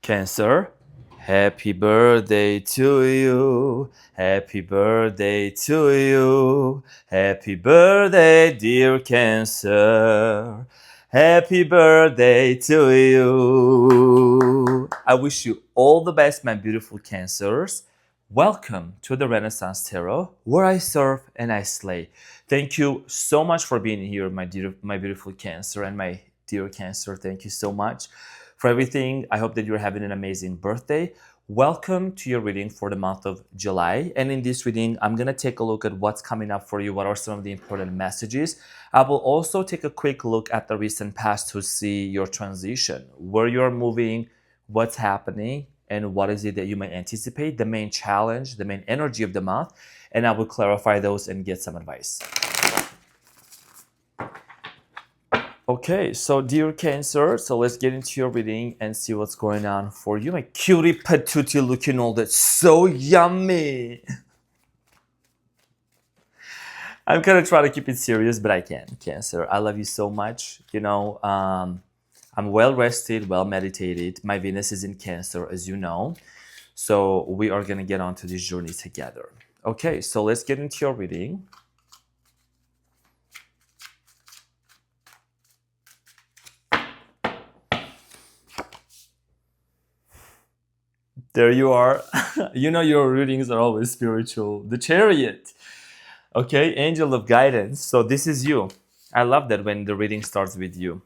Cancer, happy birthday to you. Happy birthday to you. Happy birthday, dear Cancer. Happy birthday to you. I wish you all the best, my beautiful Cancers. Welcome to the Renaissance Tarot, where I serve and I slay. Thank you so much for being here, my beautiful Cancer and my dear Cancer. Thank you so much for everything. I hope that you're having an amazing birthday. Welcome to your reading for the month of July. And in this reading, I'm going to take a look at what's coming up for you. What are some of the important messages? I will also take a quick look at the recent past to see your transition, where you're moving, what's happening, and what is it that you may anticipate, the main challenge, the main energy of the month. And I will clarify those and get some advice. Okay, so dear Cancer, so let's get into your reading and see what's going on for you. My cutie patootie looking all that so yummy. I'm gonna try to keep it serious, but I can't, Cancer. I love you so much. I'm well rested, well meditated. My Venus is in Cancer, as you know. So we are gonna get onto this journey together. Okay, so let's get into your reading. There you are. You know your readings are always spiritual. The Chariot. Okay, Angel of Guidance. So this is you. I love that when the reading starts with you.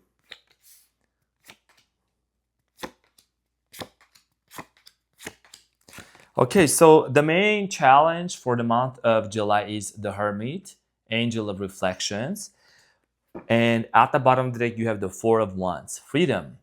Okay, so the main challenge for the month of July is the Hermit, Angel of Reflections. And at the bottom of the deck, you have the Four of Wands, Freedom.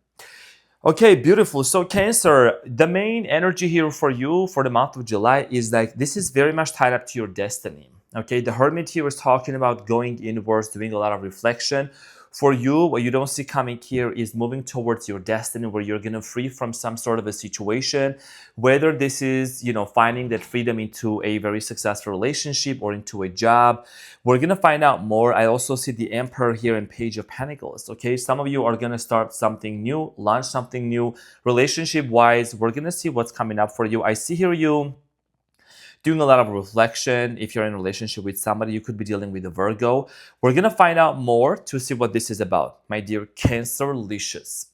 Okay, beautiful. So Cancer, the main energy here for you for the month of July is like this is very much tied up to your destiny. Okay, the Hermit here is talking about going inwards, doing a lot of reflection. For you, what you don't see coming here is moving towards your destiny where you're going to free from some sort of a situation, whether this is, finding that freedom into a very successful relationship or into a job. We're going to find out more. I also see the Emperor here in Page of Pentacles. Okay, some of you are going to start something new, launch something new. Relationship-wise, we're going to see what's coming up for you. I see here you doing a lot of reflection. If you're in a relationship with somebody, you could be dealing with a Virgo. We're going to find out more to see what this is about, my dear Cancerlicious.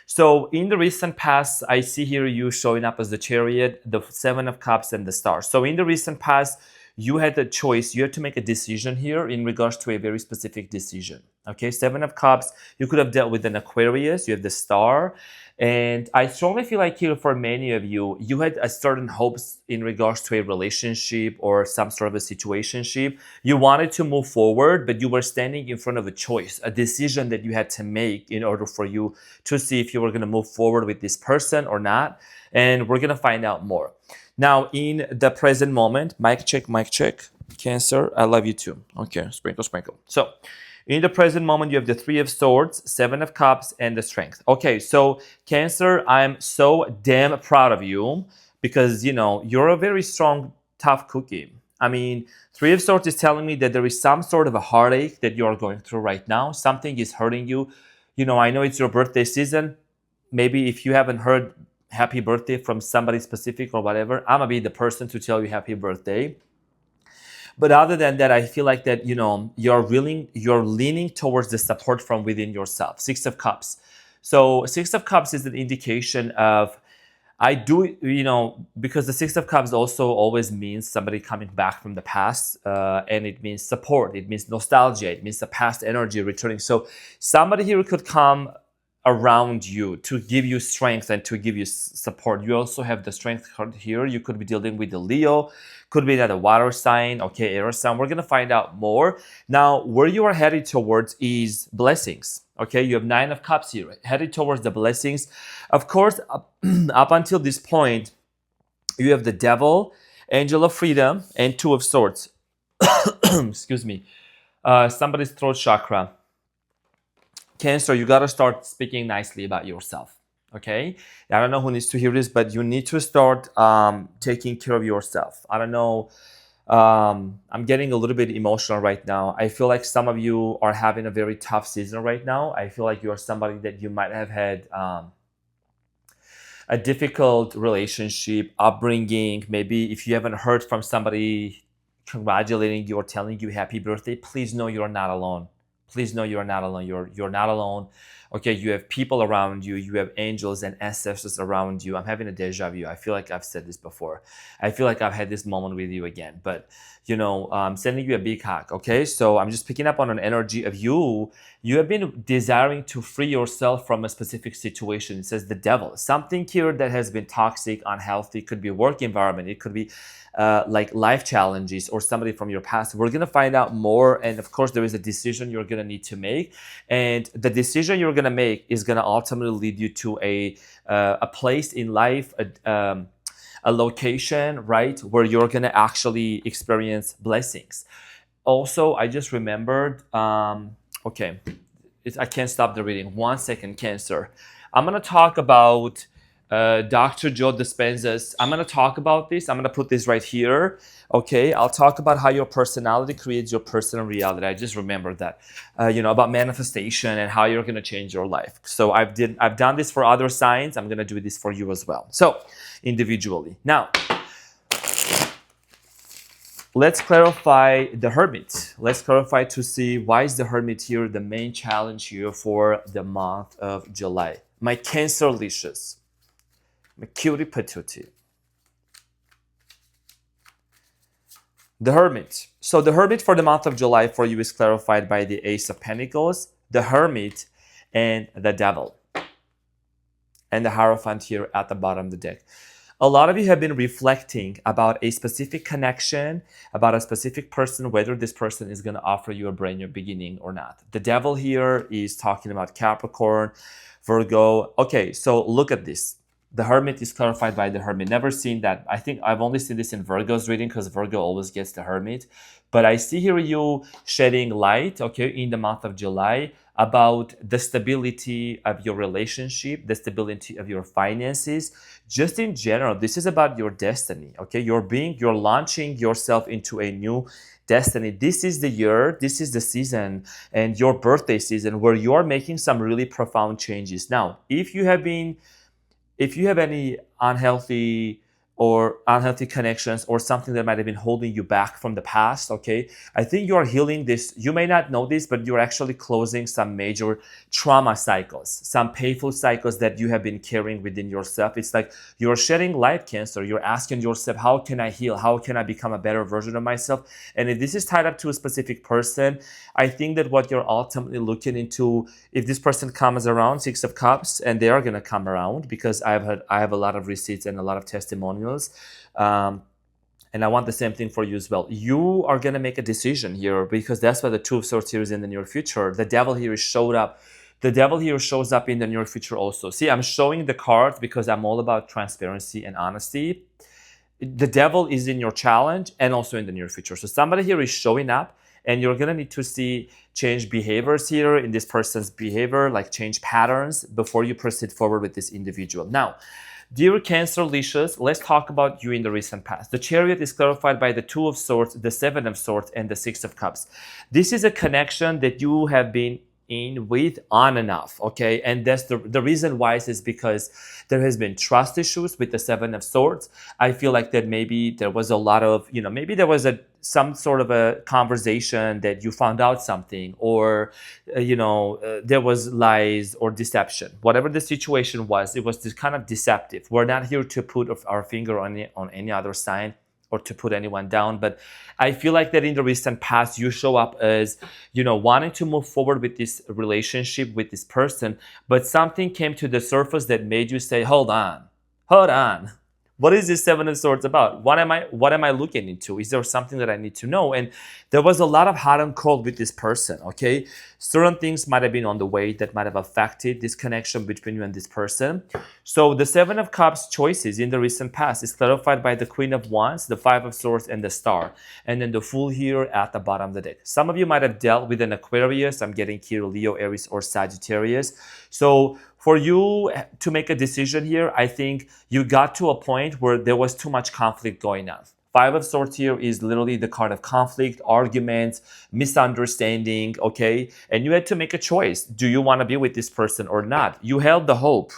So in the recent past, I see here you showing up as the Chariot, the Seven of Cups, and the Star. So in the recent past, you had a choice. You had to make a decision here in regards to a very specific decision. Okay, Seven of Cups, you could have dealt with an Aquarius. You have the Star. And I strongly feel like here for many of you, you had a certain hopes in regards to a relationship or some sort of a situationship. You wanted to move forward, but you were standing in front of a choice, a decision that you had to make in order for you to see if you were going to move forward with this person or not. And we're going to find out more. Now, in the present moment, mic check, Cancer, I love you too. Okay, sprinkle, sprinkle. So, in the present moment, you have the Three of Swords, Seven of Cups, and the Strength. Okay, so Cancer, I'm so damn proud of you because, you're a very strong, tough cookie. I mean, Three of Swords is telling me that there is some sort of a heartache that you are going through right now. Something is hurting you. I know it's your birthday season. Maybe if you haven't heard happy birthday from somebody specific or whatever, I'm going to be the person to tell you happy birthday. But other than that, I feel like that, you're leaning towards the support from within yourself. Six of Cups. So Six of Cups is an indication of, because the Six of Cups also always means somebody coming back from the past, and it means support. It means nostalgia. It means the past energy returning. So somebody here could come around you to give you strength and to give you support. You also have the Strength card here. You could be dealing with the Leo, could be another water sign, okay, air sign. We're going to find out more. Now, where you are headed towards is blessings. Okay, you have Nine of Cups here, headed towards the blessings. Of course, up until this point, you have the Devil, Angel of Freedom, and Two of Swords. Excuse me. Somebody's throat chakra. Cancer, you got to start speaking nicely about yourself. Okay, I don't know who needs to hear this, but you need to start taking care of yourself. I don't know. I'm getting a little bit emotional right now. I feel like some of you are having a very tough season right now. I feel like you are somebody that you might have had a difficult relationship, upbringing. Maybe if you haven't heard from somebody congratulating you or telling you happy birthday, please know you're not alone. Please know you're not alone. You're not alone. Okay, you have people around you. You have angels and ancestors around you. I'm having a deja vu. I feel like I've said this before. I feel like I've had this moment with you again. But I'm sending you a big hug. Okay, so I'm just picking up on an energy of you. You have been desiring to free yourself from a specific situation. It says the devil. Something here that has been toxic, unhealthy. Could be work environment. It could be like life challenges or somebody from your past. We're going to find out more. And of course, there is a decision you're going to need to make. And the decision you're going to make is going to ultimately lead you to a place in life, a location, right, where you're going to actually experience blessings. Also, I just remembered, okay, I can't stop the reading. 1 second, Cancer. I'm going to talk about Dr. Joe Dispenza's. I'm going to talk about this. I'm going to put this right here. Okay, I'll talk about how your personality creates your personal reality. I just remembered that, about manifestation and how you're going to change your life. So I've done this for other signs. I'm going to do this for you as well. So individually. Now, let's clarify the Hermit. Let's clarify to see why is the Hermit here the main challenge here for the month of July. My Cancerlicious. My cutie patootie. The Hermit. So the Hermit for the month of July for you is clarified by the Ace of Pentacles, the Hermit, and the Devil. And the Hierophant here at the bottom of the deck. A lot of you have been reflecting about a specific connection, about a specific person, whether this person is going to offer you a brand new beginning or not. The Devil here is talking about Capricorn, Virgo. Okay, so look at this. The Hermit is clarified by the Hermit. Never seen that. I think I've only seen this in Virgo's reading because Virgo always gets the Hermit. But I see here you shedding light, okay, in the month of July about the stability of your relationship, the stability of your finances. Just in general, this is about your destiny, okay? You're launching yourself into a new destiny. This is the year, this is the season, and your birthday season where you're making some really profound changes. Now, if you have any unhealthy connections or something that might have been holding you back from the past, okay, I think you are healing this. You may not know this, but you're actually closing some major trauma cycles, some painful cycles that you have been carrying within yourself. It's like you're shedding light, Cancer. You're asking yourself, how can I heal? How can I become a better version of myself? And if this is tied up to a specific person, I think that what you're ultimately looking into, if this person comes around, Six of Cups, and they are going to come around because I have a lot of receipts and a lot of testimonials. And I want the same thing for you as well. You are going to make a decision here because that's why the Two of Swords here is in the near future. The Devil here showed up. The Devil here shows up in the near future also. See, I'm showing the cards because I'm all about transparency and honesty. The Devil is in your challenge and also in the near future. So somebody here is showing up and you're going to need to see change behaviors here in this person's behavior, like change patterns before you proceed forward with this individual. Now, dear Cancerlicious, let's talk about you in the recent past. The Chariot is clarified by the Two of Swords, the Seven of Swords, and the Six of Cups. This is a connection that you have been in with on and off, okay? And that's the reason why is because there has been trust issues with the Seven of Swords. I feel like that maybe there was a lot of, maybe there was some sort of a conversation that you found out something or, there was lies or deception. Whatever the situation was, it was this kind of deceptive. We're not here to put our finger on any other sign or to put anyone down. But I feel like that in the recent past, you show up as, wanting to move forward with this relationship with this person, but something came to the surface that made you say, hold on. What is this Seven of Swords about? What am I looking into? Is there something that I need to know? And there was a lot of hot and cold with this person, okay? Certain things might have been on the way that might have affected this connection between you and this person. So the Seven of Cups choices in the recent past is clarified by the Queen of Wands, the Five of Swords, and the Star. And then the Fool here at the bottom of the deck. Some of you might have dealt with an Aquarius. I'm getting here Leo, Aries, or Sagittarius. So for you to make a decision here, I think you got to a point where there was too much conflict going on. Five of Swords here is literally the card of conflict, arguments, misunderstanding, okay? And you had to make a choice. Do you want to be with this person or not? You held the hope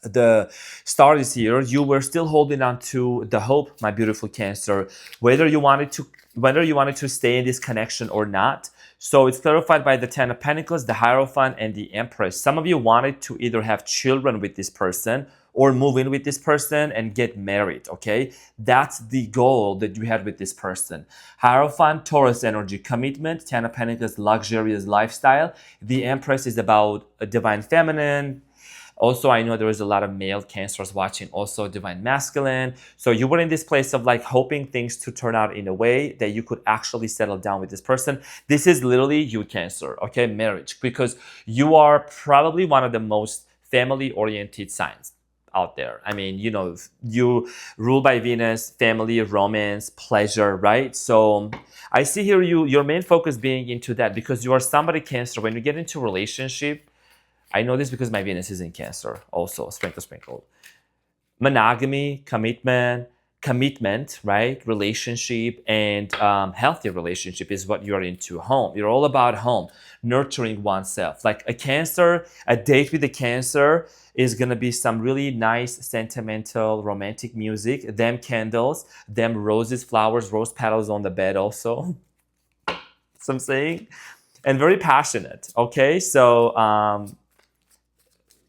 the star is here. You were still holding on to the hope, my beautiful Cancer, whether you wanted to stay in this connection or not. So it's clarified by the Ten of Pentacles, the Hierophant, and the Empress. Some of you wanted to either have children with this person or move in with this person and get married, okay? That's the goal that you had with this person. Hierophant, Taurus energy, commitment. Ten of Pentacles, luxurious lifestyle. The Empress is about a divine feminine. Also, I know there is a lot of male Cancers watching, also divine masculine. So you were in this place of like hoping things to turn out in a way that you could actually settle down with this person. This is literally you, Cancer, okay? Marriage, because you are probably one of the most family-oriented signs out there. I mean, you know, you rule by Venus, family, romance, pleasure, right? So I see here your main focus being into that because you are somebody, Cancer, when you get into a relationship. I know this because my Venus is in Cancer also, sprinkle. Monogamy, commitment, right? Relationship and healthy relationship is what you're into. Home. You're all about home, nurturing oneself. Like a date with a Cancer is going to be some really nice, sentimental, romantic music. Them candles, them roses, flowers, rose petals on the bed also. So I'm saying. And very passionate, okay? So,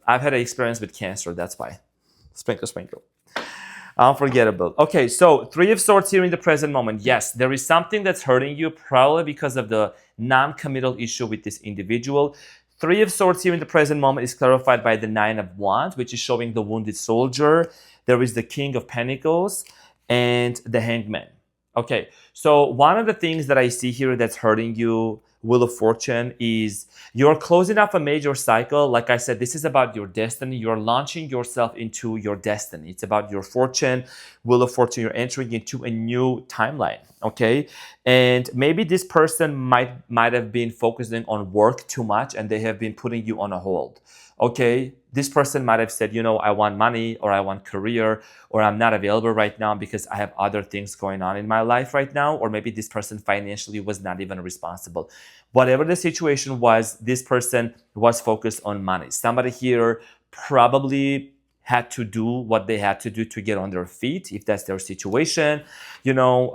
I've had an experience with Cancer, that's why. Sprinkle. Unforgettable. Okay, so Three of Swords here in the present moment. Yes, there is something that's hurting you, probably because of the non-committal issue with this individual. Three of Swords here in the present moment is clarified by the Nine of Wands, which is showing the wounded soldier. There is the King of Pentacles and the Hangman. Okay, so one of the things that I see here that's hurting you, Wheel of Fortune, is you're closing off a major cycle. Like I said, this is about your destiny. You're launching yourself into your destiny. It's about your fortune, Wheel of Fortune. You're entering into a new timeline, okay? And maybe this person might have been focusing on work too much and they have been putting you on a hold, okay? This person might have said, you know, I want money or I want career or I'm not available right now because I have other things going on in my life right now. Or maybe this person financially was not even responsible. Whatever the situation was, this person was focused on money. Somebody here probably had to do what they had to do to get on their feet, if that's their situation, you know.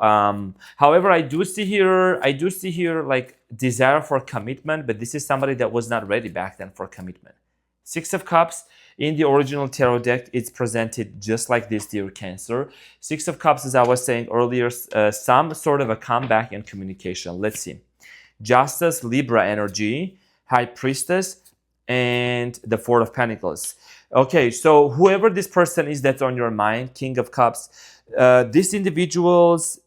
However, I do see here like desire for commitment, but this is somebody that was not ready back then for commitment. Six of Cups, in the original tarot deck, it's presented just like this, dear Cancer. Six of Cups, as I was saying earlier, some sort of a comeback and communication. Let's see. Justice, Libra energy, High Priestess, and the Four of Pentacles. Okay, so whoever this person is that's on your mind, King of Cups, this individual's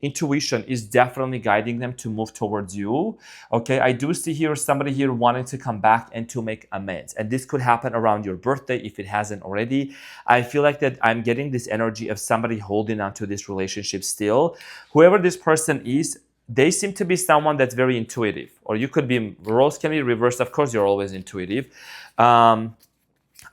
intuition is definitely guiding them to move towards you. Okay, I do see here somebody here wanting to come back and to make amends, and this could happen around your birthday if it hasn't already. I feel like that I'm getting this energy of somebody holding on to this relationship still. Whoever this person is, they seem to be someone that's very intuitive, or you could be, roles can be reversed. Of course, you're always intuitive.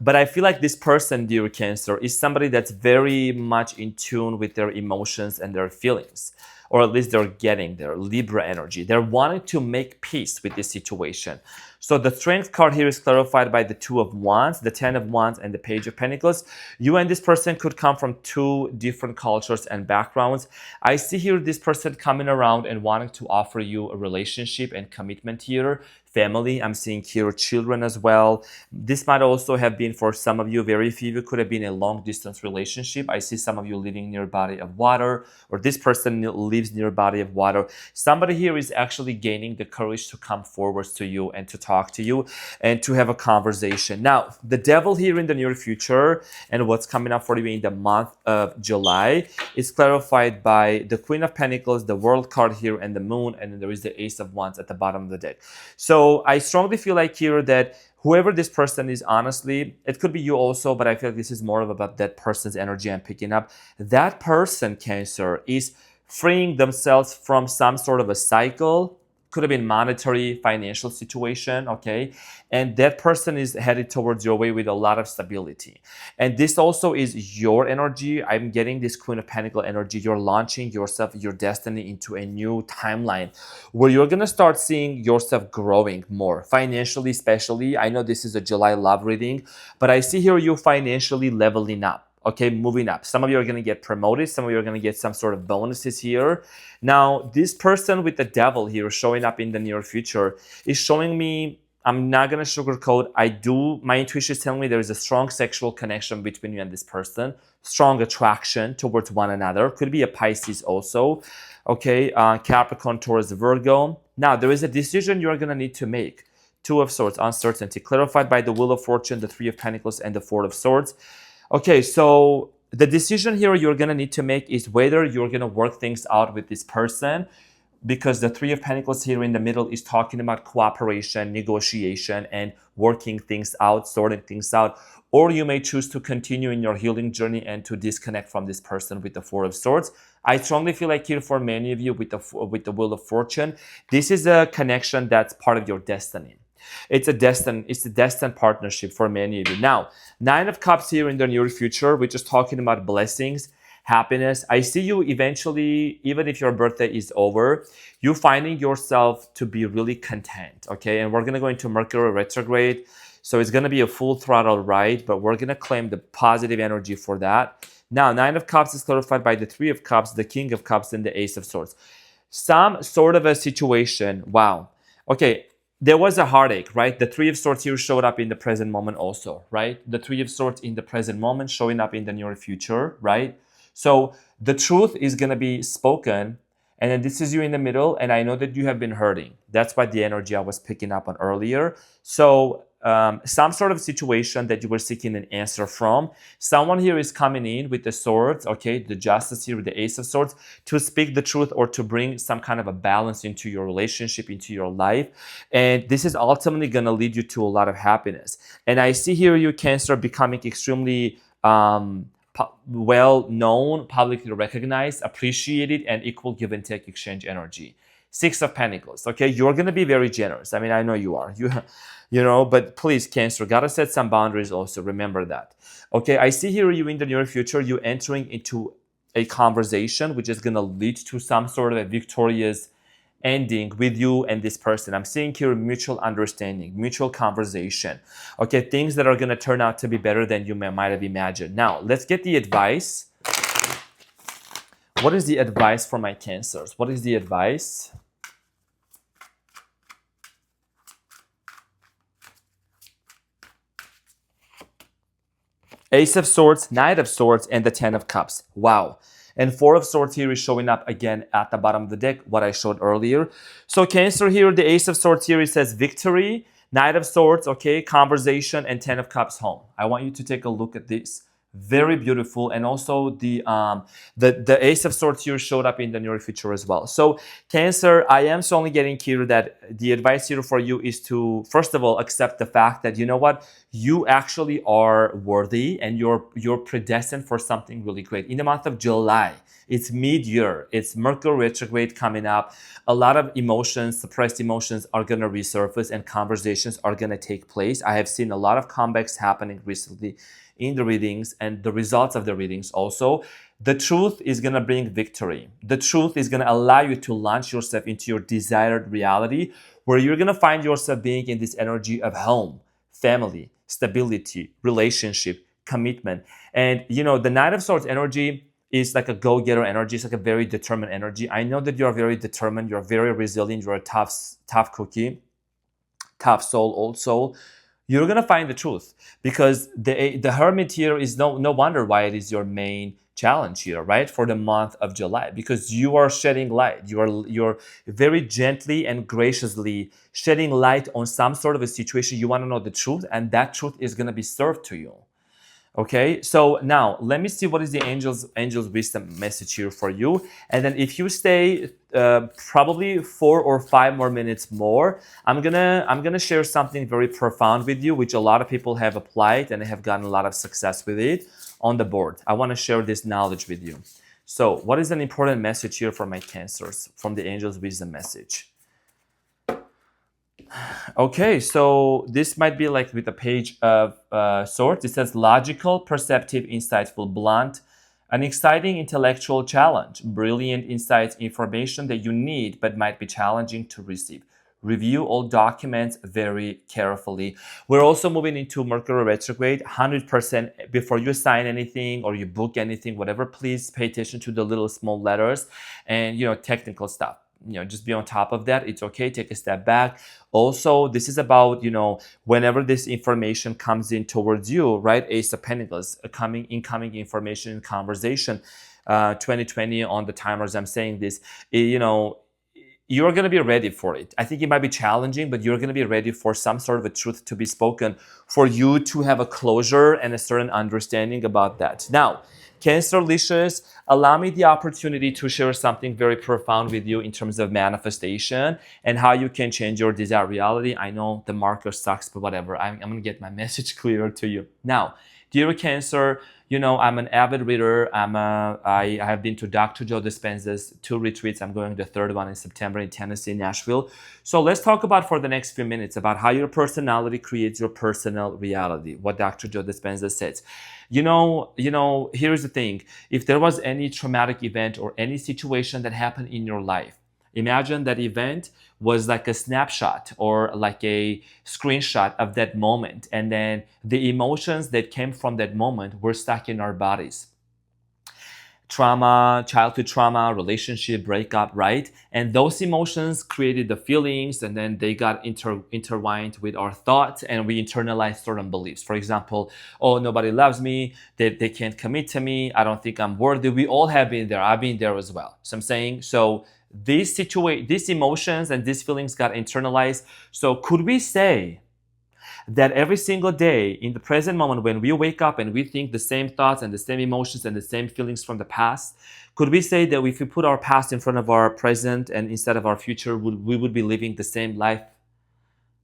But I feel like this person, dear Cancer, is somebody that's very much in tune with their emotions and their feelings, or at least they're getting their Libra energy. They're wanting to make peace with this situation. So the Strength card here is clarified by the Two of Wands, the Ten of Wands, and the Page of Pentacles. You and this person could come from two different cultures and backgrounds. I see here this person coming around and wanting to offer you a relationship and commitment here. Family, I'm seeing here children as well. This might also have been, for some of you, very few of you, could have been a long distance relationship. I see some of you living near a body of water, or this person lives near a body of water. Somebody here is actually gaining the courage to come forward to you and to talk to you and to have a conversation. Now, the devil here in the near future and what's coming up for you in the month of July is clarified by the Queen of Pentacles, the World card here, and the Moon, and then there is the Ace of Wands at the bottom of the deck. So I strongly feel like here that whoever this person is, honestly, it could be you also, but I feel like this is more of about that person's energy I'm picking up. That person, Cancer, is freeing themselves from some sort of a cycle, could have been monetary, financial situation, okay? And that person is headed towards your way with a lot of stability. And this also is your energy. I'm getting this Queen of Pentacles energy. You're launching yourself, your destiny into a new timeline where you're gonna start seeing yourself growing more, financially especially. I know this is a July love reading, but I see here you financially leveling up. Okay, moving up. Some of you are going to get promoted. Some of you are going to get some sort of bonuses here. Now, this person with the devil here showing up in the near future is showing me, I'm not going to sugarcoat. My intuition is telling me there is a strong sexual connection between you and this person, strong attraction towards one another. Could be a Pisces also. Okay, Capricorn, Taurus, Virgo. Now, there is a decision you're going to need to make. Two of Swords, uncertainty, clarified by the Wheel of Fortune, the Three of Pentacles, and the Four of Swords. Okay, so the decision here you're going to need to make is whether you're going to work things out with this person, because the Three of Pentacles here in the middle is talking about cooperation, negotiation, and working things out, sorting things out. Or you may choose to continue in your healing journey and to disconnect from this person with the Four of Swords. I strongly feel like here for many of you with the Wheel of Fortune, this is a connection that's part of your destiny. It's a destined partnership for many of you. Now, Nine of Cups here in the near future, we're just talking about blessings, happiness. I see you eventually, even if your birthday is over, you finding yourself to be really content, okay? And we're going to go into Mercury retrograde. So it's going to be a full throttle ride, but we're going to claim the positive energy for that. Now, Nine of Cups is clarified by the Three of Cups, the King of Cups, and the Ace of Swords. Some sort of a situation, wow. Okay, there was a heartache, right? The Three of Swords here showed up in the present moment also, right? The Three of Swords in the present moment showing up in the near future, right? So the truth is going to be spoken, and then this is you in the middle, and I know that you have been hurting. That's why the energy I was picking up on earlier. So some sort of situation that you were seeking an answer from. Someone here is coming in with the swords, okay, the Justice here with the Ace of Swords, to speak the truth or to bring some kind of a balance into your relationship, into your life. And this is ultimately going to lead you to a lot of happiness. And I see here you, Cancer, becoming extremely well-known, publicly recognized, appreciated, and equal give and take exchange energy. Six of Pentacles, okay? You're going to be very generous. I mean, I know you are. You know, but please, Cancer, got to set some boundaries also. Remember that. Okay, I see here you in the near future, you entering into a conversation which is going to lead to some sort of a victorious ending with you and this person. I'm seeing here mutual understanding, mutual conversation. Okay, things that are going to turn out to be better than you might have imagined. Now, let's get the advice. What is the advice for my Cancers? What is the advice? Ace of Swords, Knight of Swords, and the Ten of Cups. Wow. And Four of Swords here is showing up again at the bottom of the deck, what I showed earlier. So Cancer here, the Ace of Swords here, it says victory, Knight of Swords, okay, conversation, and Ten of Cups, home. I want you to take a look at this. Very beautiful. And also the Ace of Swords here showed up in the near future as well. So Cancer, I am strongly getting here that the advice here for you is to, first of all, accept the fact that, you know what, you actually are worthy and you're predestined for something really great. In the month of July, it's mid-year, it's Mercury retrograde coming up. A lot of emotions, suppressed emotions are going to resurface and conversations are going to take place. I have seen a lot of comebacks happening recently in the readings and the results of the readings also. The truth is going to bring victory. The truth is going to allow you to launch yourself into your desired reality where you're going to find yourself being in this energy of home, family, stability, relationship, commitment. And, you know, the Knight of Swords energy is like a go-getter energy. It's like a very determined energy. I know that you're very determined. You're very resilient. You're a tough cookie, tough soul, old soul. You're going to find the truth because the Hermit here is no wonder why it is your main challenge here, right? For the month of July, because you are shedding light. You're very gently and graciously shedding light on some sort of a situation. You want to know the truth, and that truth is going to be served to you. Okay, so now let me see what is the angel's wisdom message here for you. And then if you stay probably 4 or 5 more minutes more, I'm gonna share something very profound with you, which a lot of people have applied and have gotten a lot of success with it on the board. I want to share this knowledge with you. So what is an important message here for my Cancers from the angel's wisdom message? Okay, so this might be like with a page of sorts. It says logical, perceptive, insightful, blunt, an exciting intellectual challenge, brilliant insights, information that you need but might be challenging to receive. Review all documents very carefully. We're also moving into Mercury retrograde. 100% before you sign anything or you book anything, whatever, please pay attention to the little small letters and technical stuff. Just be on top of that. It's okay. Take a step back. Also, this is about whenever this information comes in towards you, right? Ace of Pentacles, incoming information in conversation. 2020 on the timers. I'm saying this. You're going to be ready for it. I think it might be challenging, but you're going to be ready for some sort of a truth to be spoken, for you to have a closure and a certain understanding about that. Now, Cancerlicious, allow me the opportunity to share something very profound with you in terms of manifestation and how you can change your desired reality. I know the marker sucks, but whatever. I'm going to get my message clearer to you. Now, dear Cancer, I'm an avid reader. I have been to Dr. Joe Dispenza's 2 retreats. I'm going to the third one in September in Tennessee, Nashville. So let's talk about for the next few minutes about how your personality creates your personal reality, what Dr. Joe Dispenza says. Here's the thing. If there was any traumatic event or any situation that happened in your life, imagine that event was like a snapshot or like a screenshot of that moment. And then the emotions that came from that moment were stuck in our bodies. Trauma, childhood trauma, relationship breakup, right? And those emotions created the feelings, and then they got intertwined with our thoughts, and we internalized certain beliefs. For example, oh, nobody loves me, they can't commit to me, I don't think I'm worthy. We all have been there. I've been there as well. So I'm saying, these emotions and these feelings got internalized. So could we say that every single day in the present moment, when we wake up and we think the same thoughts and the same emotions and the same feelings from the past, could we say that if we put our past in front of our present and instead of our future, we would be living the same life?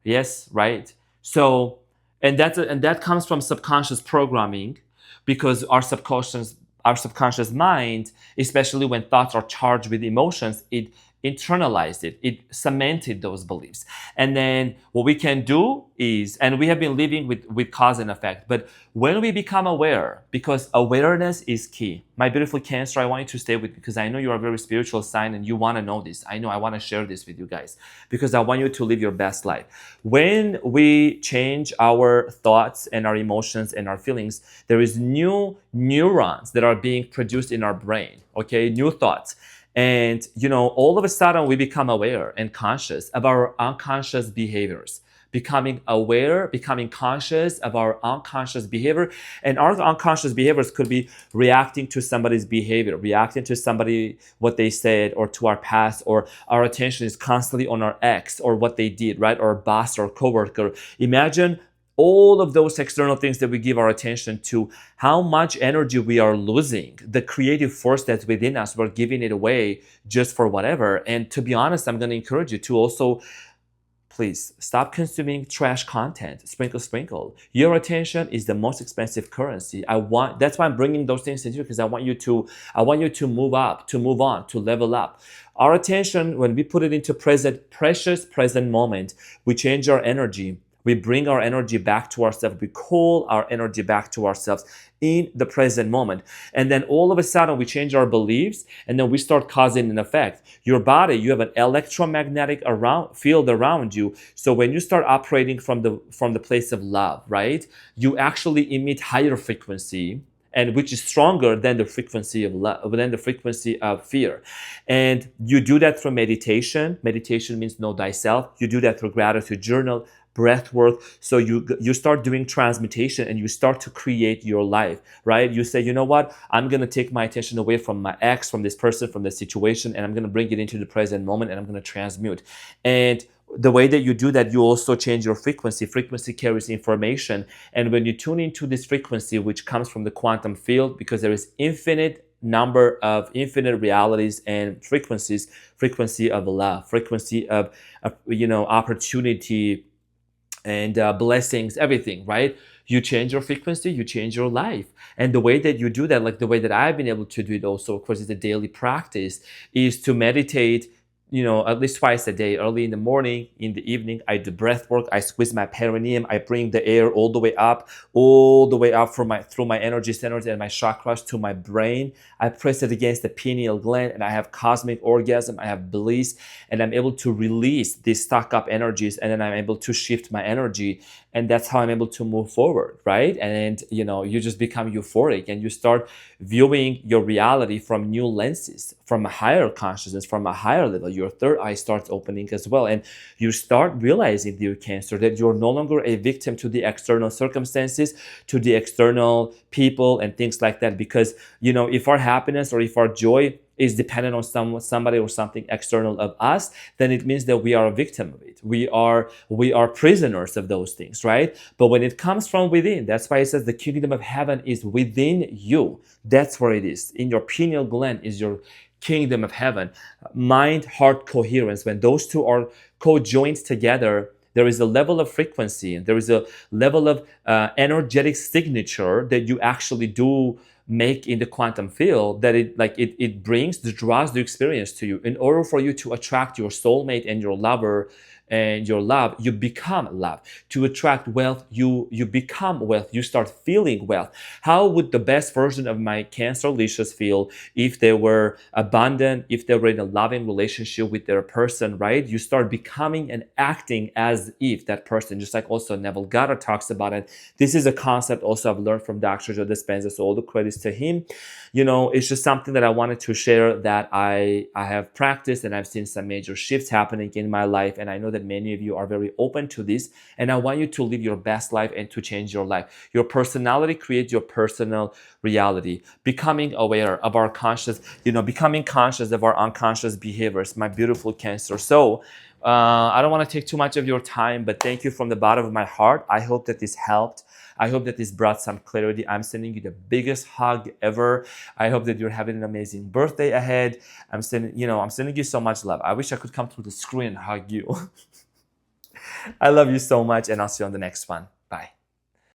Yes, right? So, and that comes from subconscious programming, because our subconscious mind, especially when thoughts are charged with emotions, it internalized it cemented those beliefs. And then what we can do is, and we have been living with cause and effect, but when we become aware, because awareness is key. My beautiful Cancer, I want you to stay with me, because I know you are a very spiritual sign and you want to know this. I want to share this with you guys because I want you to live your best life. When we change our thoughts and our emotions and our feelings, there is new neurons that are being produced in our brain, okay? New thoughts. And, all of a sudden we become aware and conscious of our unconscious behaviors, becoming aware, becoming conscious of our unconscious behavior. And our unconscious behaviors could be reacting to somebody's behavior, reacting to somebody, what they said, or to our past, or our attention is constantly on our ex or what they did, right? Or boss or coworker. Imagine all of those external things that we give our attention to, how much energy we are losing, the creative force that's within us, we're giving it away just for whatever. And to be honest, I'm going to encourage you to also, please stop consuming trash content. Sprinkle. Your attention is the most expensive currency. That's why I'm bringing those things into you, because I want you to move up, to move on, to level up. Our attention, when we put it into precious present moment, we change our energy. We bring our energy back to ourselves. We call our energy back to ourselves in the present moment. And then all of a sudden we change our beliefs, and then we start causing an effect. Your body, you have an electromagnetic field around you. So when you start operating from the place of love, right? You actually emit higher frequency, and which is stronger than the frequency of love, than the frequency of fear. And you do that through meditation. Meditation means know thyself. You do that through gratitude journal, breath work. So you start doing transmutation, and you start to create your life, right? You say, you know what? I'm going to take my attention away from my ex, from this person, from this situation, and I'm going to bring it into the present moment, and I'm going to transmute. And the way that you do that, you also change your frequency. Frequency carries information. And when you tune into this frequency, which comes from the quantum field, because there is infinite number of infinite realities and frequencies, frequency of love, frequency of opportunity and blessings, everything, right? You change your frequency, you change your life. And the way that you do that, like the way that I've been able to do it also, of course, is a daily practice, is to meditate at least twice a day, early in the morning, in the evening. I do breath work. I squeeze my perineum. I bring the air all the way up through my energy centers and my chakras to my brain. I press it against the pineal gland, and I have cosmic orgasm. I have bliss, and I'm able to release these stuck up energies, and then I'm able to shift my energy, and that's how I'm able to move forward, right? And you just become euphoric, and you start viewing your reality from new lenses, from a higher consciousness, from a higher level. Your third eye starts opening as well, and you start realizing, dear Cancer, that you're no longer a victim to the external circumstances, to the external people and things like that. Because if our happiness or if our joy is dependent on somebody or something external of us, then it means that we are a victim of it. We are prisoners of those things, right? But when it comes from within, that's why it says the kingdom of heaven is within you. That's where it is. In your pineal gland is your kingdom of heaven. Mind, heart, coherence. When those two are co-joined together, there is a level of frequency, and there is a level of energetic signature that you actually do make in the quantum field, that it draws the experience to you. In order for you to attract your soulmate and your lover and your love, you become love. To attract wealth, you become wealth. You start feeling wealth. How would the best version of my Cancerlicious feel if they were abundant, if they were in a loving relationship with their person, right? You start becoming and acting as if that person, just like also Neville Goddard talks about it. This is a concept also I've learned from Dr. Joe Dispenza, so all the credits to him. It's just something that I wanted to share, that I have practiced, and I've seen some major shifts happening in my life, and I know that many of you are very open to this, and I want you to live your best life and to change your life. Your personality creates your personal reality. Becoming aware of our conscious, becoming conscious of our unconscious behaviors, my beautiful Cancer. So I don't want to take too much of your time, but thank you from the bottom of my heart. I hope that this helped. I hope that this brought some clarity. I'm sending you the biggest hug ever. I hope that you're having an amazing birthday ahead. I'm sending you so much love. I wish I could come through the screen and hug you. I love you so much, and I'll see you on the next one. Bye.